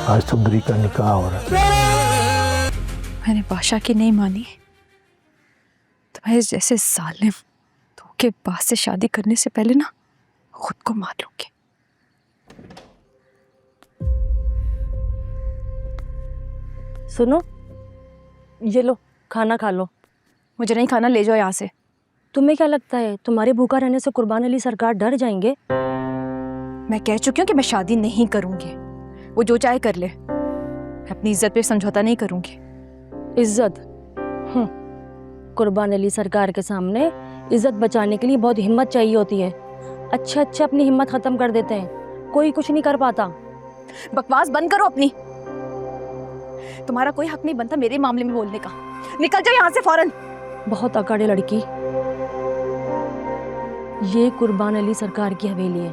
आज सुंदरी का निकाह हो रहा है। मैंने बादशाह की नहीं मानी, तुम्हारे जैसे जालिम धोखेबाज से शादी करने से पहले ना खुद को मार लूंगी। सुनो, ये लो खाना खा लो। मुझे नहीं खाना, ले जाओ यहाँ से। तुम्हें क्या लगता है तुम्हारे भूखा रहने से कुर्बान अली सरकार डर जाएंगे? मैं कह चुकी हूँ कि मैं शादी नहीं करूंगी, वो जो चाहे कर ले, मैं अपनी इज्जत पे समझौता नहीं करूंगी। इज्जत? कुर्बान अली सरकार के सामने इज्जत बचाने के लिए बहुत हिम्मत चाहिए होती है। अच्छे अच्छे अपनी हिम्मत खत्म कर देते हैं, कोई कुछ नहीं कर पाता। बकवास बंद करो अपनी। तुम्हारा कोई हक नहीं बनता मेरे मामले में बोलने का। निकल जाओ यहाँ से फौरन। बहुत अकड़ लड़की। ये कुर्बान अली सरकार की हवेली है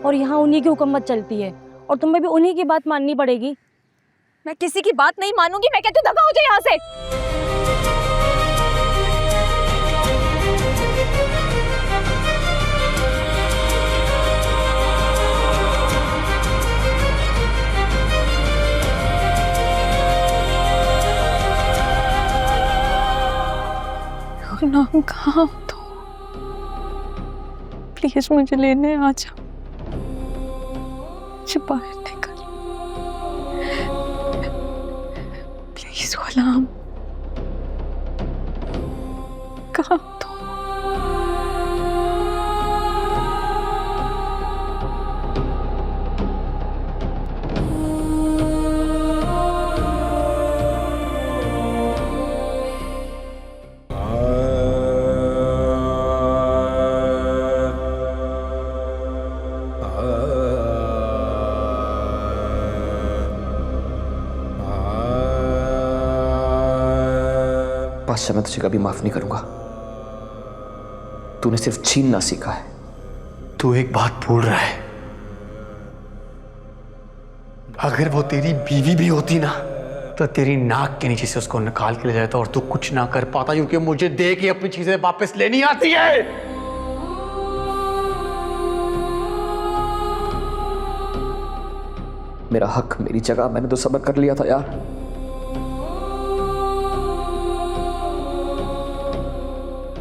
और यहाँ उन्हीं की हुकूमत चलती है और तुम्हें भी उन्हीं की बात माननी पड़ेगी। मैं किसी की बात नहीं मानूंगी। मैं कहती हूँ दफा हो जाए यहाँ से। नाम कहाँ हो तो प्लीज मुझे लेने आ जाओ। मुझे बाहर निकल प्लीज। गुलाम कहाँ हो तो? बादशाह, मैं तुझे कभी माफ नहीं करूंगा। तूने सिर्फ छीनना सीखा है। तू एक बात भूल रहा है, अगर वो तेरी बीवी भी होती ना तो तेरी नाक के नीचे से उसको निकाल के ले जाता और तू कुछ ना कर पाता, क्योंकि मुझे दे के अपनी चीजें वापस लेनी आती है। मेरा हक, मेरी जगह, मैंने तो सब्र कर लिया था यार।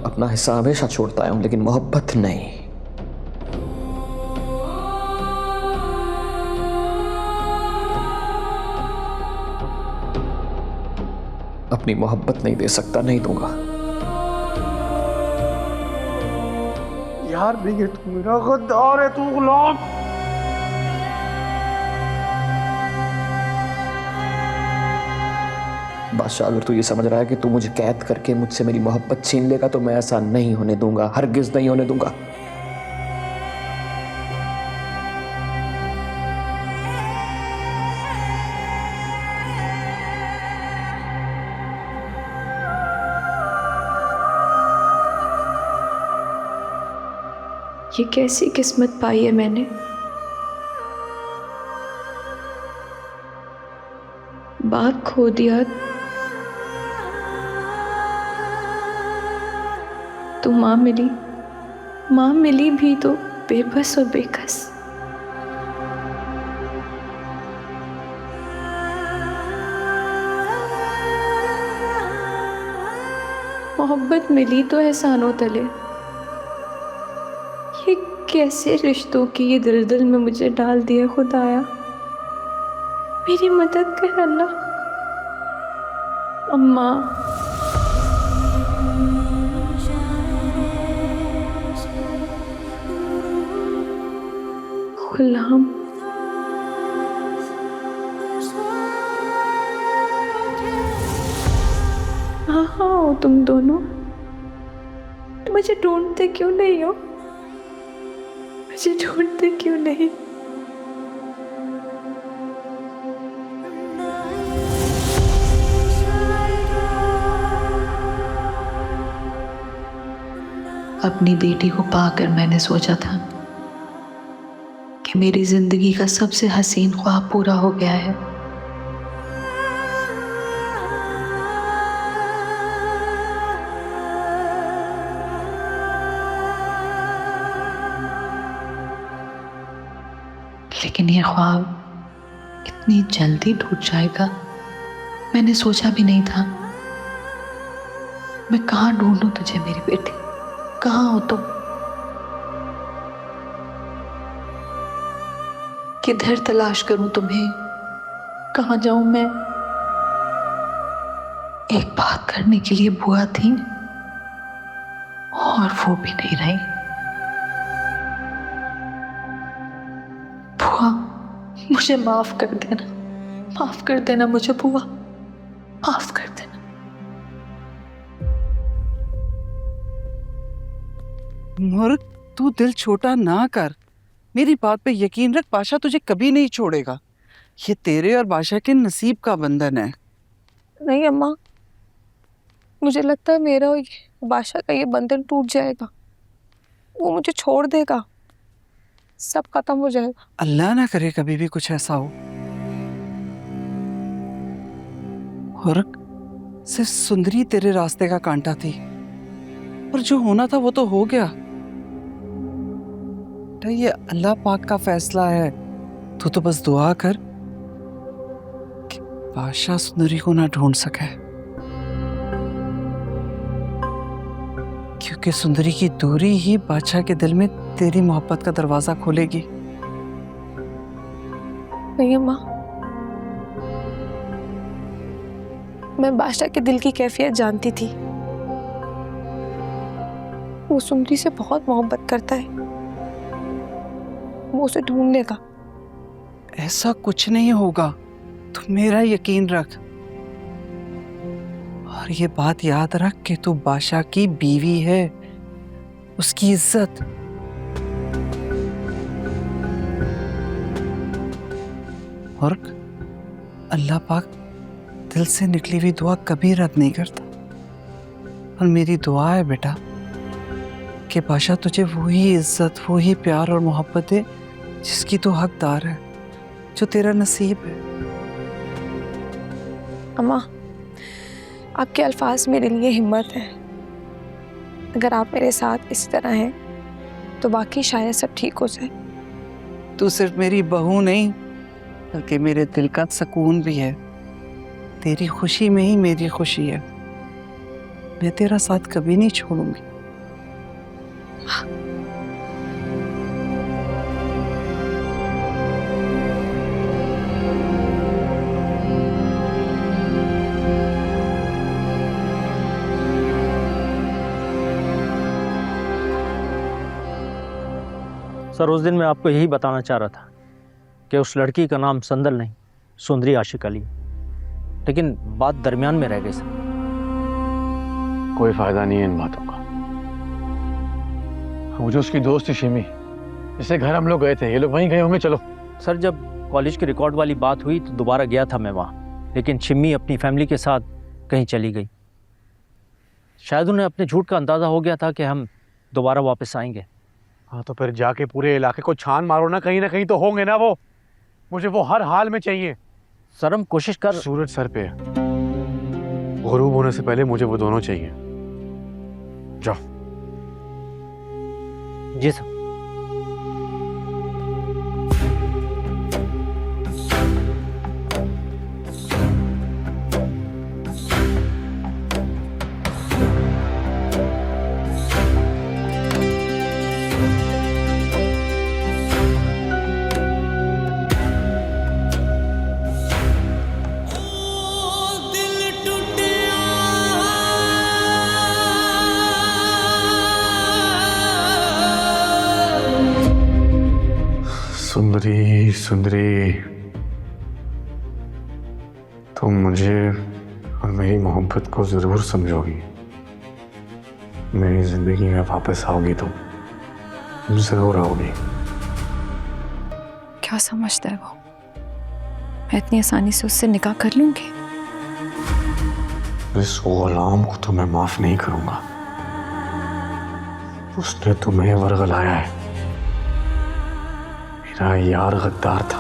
अपना हिस्सा हमेशा छोड़ता आया हूं, लेकिन मोहब्बत नहीं। अपनी मोहब्बत नहीं दे सकता, नहीं दूंगा। यार नहीं, तू मेरा गद्दार है, तू गुलाम। बादशाह, अगर तू ये समझ रहा है कि तू मुझे कैद करके मुझसे मेरी मोहब्बत छीन लेगा तो मैं ऐसा नहीं होने दूंगा, हरगिज नहीं होने दूंगा। ये कैसी किस्मत पाई है मैंने। बाप खो दिया तो माँ मिली भी तो बेबस और बेकस। मोहब्बत मिली तो एहसानों तले। ये कैसे रिश्तों की ये दलदल में मुझे डाल दिया खुदाया। मेरी मदद कर अल्लाह। अम्मा, गुलाम, हाँ हो तुम दोनों? तुम मुझे ढूंढते क्यों नहीं हो? मुझे ढूंढते क्यों नहीं? अपनी बेटी को पाकर मैंने सोचा था कि मेरी जिंदगी का सबसे हसीन ख्वाब पूरा हो गया है। लेकिन ये ख्वाब इतनी जल्दी टूट जाएगा मैंने सोचा भी नहीं था। मैं कहाँ ढूंढूं तुझे मेरी बेटी, कहाँ हो तुम? किधर तलाश करूं तुम्हें, कहाँ जाऊं मैं? एक बात करने के लिए बुआ थी और वो भी नहीं रही। बुआ मुझे माफ कर देना, माफ कर देना मुझे बुआ, माफ कर देना। मूर्ख, तू दिल छोटा ना कर। मेरी बात पे यकीन रख, बादशाह तुझे कभी नहीं छोड़ेगा। ये तेरे और बादशाह के नसीब का बंधन है। नहीं अम्मा, मुझे लगता है मेरा और बादशाह का ये बंधन टूट जाएगा, वो मुझे छोड़ देगा, सब खत्म हो जाएगा। अल्लाह ना करे कभी भी कुछ ऐसा हो। और सिर्फ सुंदरी तेरे रास्ते का कांटा थी, पर जो होना था वो तो हो गया। ये अल्लाह पाक का फैसला है। तू तो बस दुआ कर कि बादशाह सुंदरी को ना ढूंढ सके, क्योंकि सुंदरी की दूरी ही बादशाह के दिल में तेरी मोहब्बत का दरवाजा खोलेगी। नहीं अम्मा, मैं बादशाह के दिल की कैफियत जानती थी। वो सुंदरी से बहुत मोहब्बत करता है, वो उसे ढूंढ लेगा। ऐसा कुछ नहीं होगा, तू मेरा यकीन रख। और ये बात याद रख कि तू बादशाह की बीवी है, उसकी इज्जत। और अल्लाह पाक दिल से निकली हुई दुआ कभी रद्द नहीं करता। और मेरी दुआ है बेटा कि बादशाह तुझे वही इज्जत, वही प्यार और मोहब्बत दे जिसकी तू हकदार है, जो तेरा नसीब है। अम्मा, आपके अल्फाज मेरे लिए हिम्मत है। अगर आप मेरे साथ इस तरह हैं तो बाकी शायद सब ठीक हो जाए। तू सिर्फ मेरी बहू नहीं बल्कि मेरे दिल का सुकून भी है। तेरी खुशी में ही मेरी खुशी है। मैं तेरा साथ कभी नहीं छोड़ूंगी। सर, उस दिन मैं आपको यही बताना चाह रहा था कि उस लड़की का नाम संदल नहीं, सुंदरी आशिक अली, लेकिन बात दरमियान में रह गई सर। कोई फायदा नहीं है इन बातों का। वो जो उसकी दोस्त थी शिमी, जिससे घर हम लोग गए थे, ये लोग वहीं गए होंगे। चलो सर, जब कॉलेज के रिकॉर्ड वाली बात हुई तो दोबारा गया था मैं वहाँ, लेकिन शिमी अपनी फैमिली के साथ कहीं चली गई। शायद उन्हें अपने झूठ का अंदाज़ा हो गया था कि हम दोबारा वापस आएंगे। हाँ, तो फिर जाके पूरे इलाके को छान मारो ना, कहीं ना कहीं तो होंगे ना वो। मुझे वो हर हाल में चाहिए। सर, हम कोशिश कर। सूरज सर पे है, गुरूब होने से पहले मुझे वो दोनों चाहिए। जाओ। जी सर। सुंदरी, सुंदरी, तुम मुझे और मेरी मोहब्बत को जरूर समझोगी। मेरी जिंदगी में वापस आओगी तुम जरूर आओगी। क्या समझता है वो? मैं इतनी आसानी से उससे निकाह कर लूंगी? इस गुलाम को तो मैं माफ नहीं करूंगा। उसने तुम्हें वरगलाया है। मेरा यार गद्दार था।